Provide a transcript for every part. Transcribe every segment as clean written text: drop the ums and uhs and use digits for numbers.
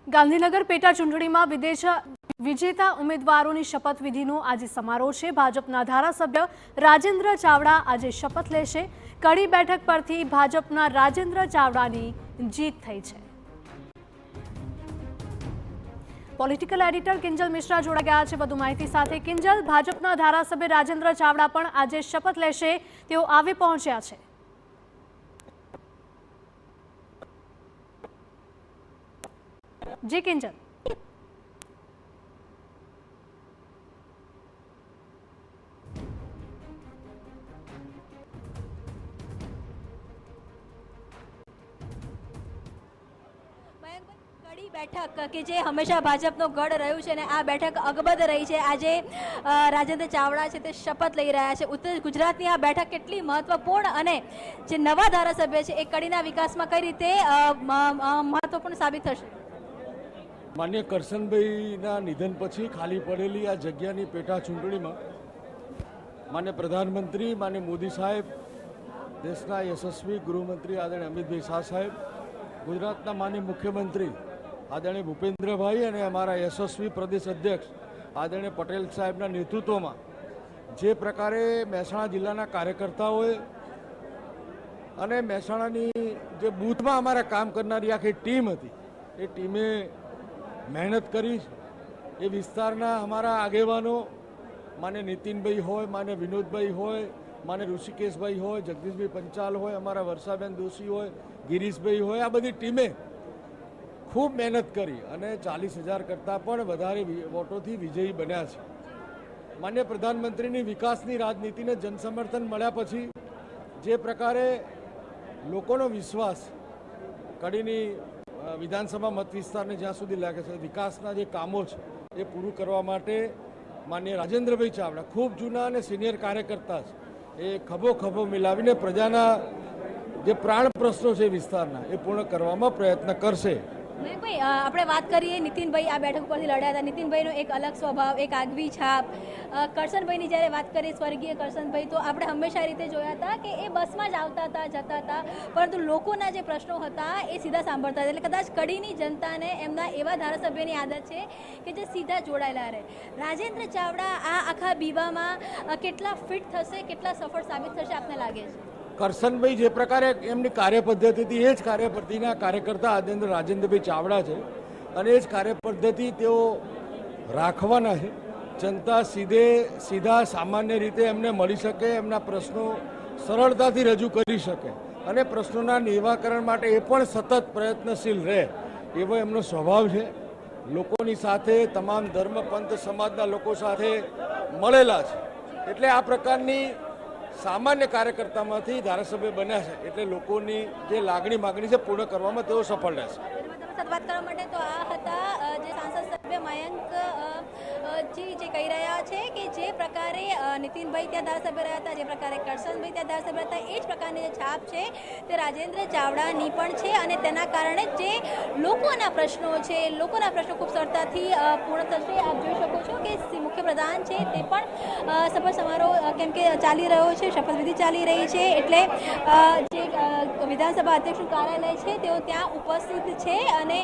ગાંધીનગર પેટા ચૂંટણીમાં વિજેતા ઉમેદવારોની શપથવિધિનો આજે સમારોહ છે। ભાજપના ધારાસભ્ય રાજેન્દ્ર ચાવડા આજે શપથ લેશે। કડી બેઠક પરથી ભાજપના રાજેન્દ્ર ચાવડાની જીત થઈ છે। પોલિટિકલ એડિટર કિંજલ મિશ્રા જોડાઈ ગયા છે વધુ માહિતી સાથે। કિંજલ, ભાજપના ધારાસભ્ય રાજેન્દ્ર ચાવડા પણ આજે શપથ લેશે, તેઓ આવી પહોંચ્યા છે। जी किंजल, કડી બેઠક કે જે હંમેશા ભાજપનો ગઢ રહ્યું છે અને આ બેઠક અકબંધ રહી છે। આજે રાજેન્દ્ર ચાવડા છે તે શપથ લઈ રહ્યા છે। ઉત્તર ગુજરાતની આ બેઠક કેટલી મહત્વપૂર્ણ અને જે નવા ધારાસભ્ય છે એ કડીના વિકાસમાં કઈ રીતે મહત્વપૂર્ણ સાબિત થશે? માન્ય કરશનભાઈના નિધન પછી ખાલી પડેલી આ જગ્યાની પેટા ચૂંટણીમાં માન્ય પ્રધાનમંત્રી માન્ય મોદી સાહેબ, દેશના યશસ્વી ગૃહમંત્રી આદરણીય અમિતભાઈ શાહ સાહેબ, ગુજરાતના માન્ય મુખ્યમંત્રી આદરણીય ભૂપેન્દ્રભાઈ અને અમારા યશસ્વી પ્રદેશ અધ્યક્ષ આદરણીય પટેલ સાહેબના નેતૃત્વમાં જે પ્રકારે મહેસાણા જિલ્લાના કાર્યકર્તાઓએ અને મહેસાણાની જે બૂથમાં અમારા કામ કરનારી આખી ટીમ હતી એ ટીમે મહેનત કરી। એ વિસ્તારના અમારા આગેવાનો માન્ય નીતિનભાઈ હોય, માન્ય વિનોદભાઈ હોય, માન્ય ઋષિકેશભાઈ હોય, જગદીશભાઈ પંચાલ હોય, અમારા વર્ષાબેન દોશી હોય, ગિરીશભાઈ હોય, આ બધી ટીમે ખૂબ મહેનત કરી અને 40,000 કરતાં પણ વધારે વોટોથી વિજયી બન્યા છે। માન્ય પ્રધાનમંત્રીની વિકાસની રાજનીતિને જનસમર્થન મળ્યા પછી જે પ્રકારે લોકોનો વિશ્વાસ કડીની વિધાનસભા મત વિસ્તારને જ્યાં સુધી લાગે છે વિકાસના જે કામો છે એ પૂરું કરવા માટે માન્ય રાજેન્દ્રભાઈ ચાવડા ખૂબ જૂના અને સિનિયર કાર્યકર્તા છે, એ ખભો મિલાવીને પ્રજાના જે પ્રાણ પ્રશ્નો છે વિસ્તારના એ પૂર્ણ કરવામાં પ્રયત્ન કરશે। ભાઈ, આપણે વાત કરીએ નીતિનભાઈ આ બેઠક પરથી લડ્યા હતા। નીતિનભાઈનો એક અલગ સ્વભાવ, એક આગવી છાપ। કરશનભાઈની જ્યારે વાત કરીએ, સ્વર્ગીય કરશનભાઈ, તો આપણે હંમેશા રીતે જોયા હતા કે એ બસમાં જ આવતા હતા, જતા હતા, પરંતુ લોકોના જે પ્રશ્નો હતા એ સીધા સાંભળતા હતા। એટલે કદાચ કડીની જનતાને એમના એવા ધારાસભ્યની આદત છે કે જે સીધા જોડાયેલા રહે। રાજેન્દ્ર ચાવડા આ આખા બીવામાં કેટલા ફિટ થશે, કેટલા સફળ સાબિત થશે આપને લાગે છે? કરશનભાઈ જે પ્રકારે એમની કાર્યપદ્ધતિથી એ જ કાર્યપદ્ધતિના કાર્યકર્તા આદરણીય રાજેન્દ્રભાઈ ચાવડા છે અને એ જ કાર્યપદ્ધતિ તેઓ રાખવાના છે। જનતા સીધા સામાન્ય રીતે એમને મળી શકે, એમના પ્રશ્નો સરળતાથી રજૂ કરી શકે અને પ્રશ્નોના નિરાકરણ માટે એ પણ સતત પ્રયત્નશીલ રહે એવો એમનો સ્વભાવ છે। લોકોની સાથે, તમામ ધર્મ પંથ સમાજના લોકો સાથે મળેલા છે, એટલે આ પ્રકારની સામાન્ય કાર્યકર્તામાંથી ધારાસભ્ય બન્યા છે, એટલે લોકોની જે માગણી છે પૂર્ણ કરવામાં તેઓ સફળ રહેશે। વાત કરવા માટે તો આ હતા જે સાંસદ સભ્ય મયંક જી જે કહી રહ્યા છે કે જે પ્રકારે નીતિનભાઈ ત્યાં ધારાસભ્ય રહ્યા હતા, જે પ્રકારે કરશનભાઈ ત્યાં ધારાસભ્ય હતા, એ જ પ્રકારની જે છાપ છે તે રાજેન્દ્ર ચાવડાની પણ છે અને તેના કારણે જે લોકોના પ્રશ્નો છે, લોકોના પ્રશ્નો ખૂબ સરળતાથી પૂર્ણ થશે। આપ જોઈ શકો છો કે મુખ્યપ્રધાન છે તે પણ શપથ સમારોહ કેમ કે ચાલી રહ્યો છે, શપથવિધિ ચાલી રહી છે, એટલે જે વિધાનસભા અધ્યક્ષનું કાર્યાલય છે તેઓ ત્યાં ઉપસ્થિત છે અને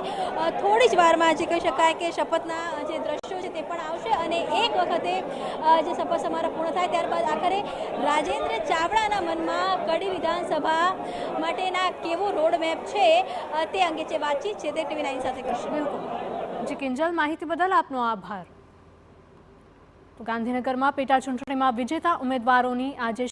થોડી જ વારમાં જે કહી શકાય કે શપથના જે દ્રશ્યો છે તે પણ આવશે અને એક વખતે જે શપથ સમારોહ પૂર્ણ થાય ત્યારબાદ આખરે રાજેન્દ્ર ચાવડાના મનમાં કડી વિધાનસભા માટેના કેવો રોડ મેપ છે તે અંગે જે વાતચીત છે તે TV9 સાથે કરશે। બિલકુલ જી કિંજલ, માહિતી બદલ આપનો આભાર। તો ગાંધીનગરમાં પેટા ચૂંટણીમાં વિજેતા ઉમેદવારોની આજે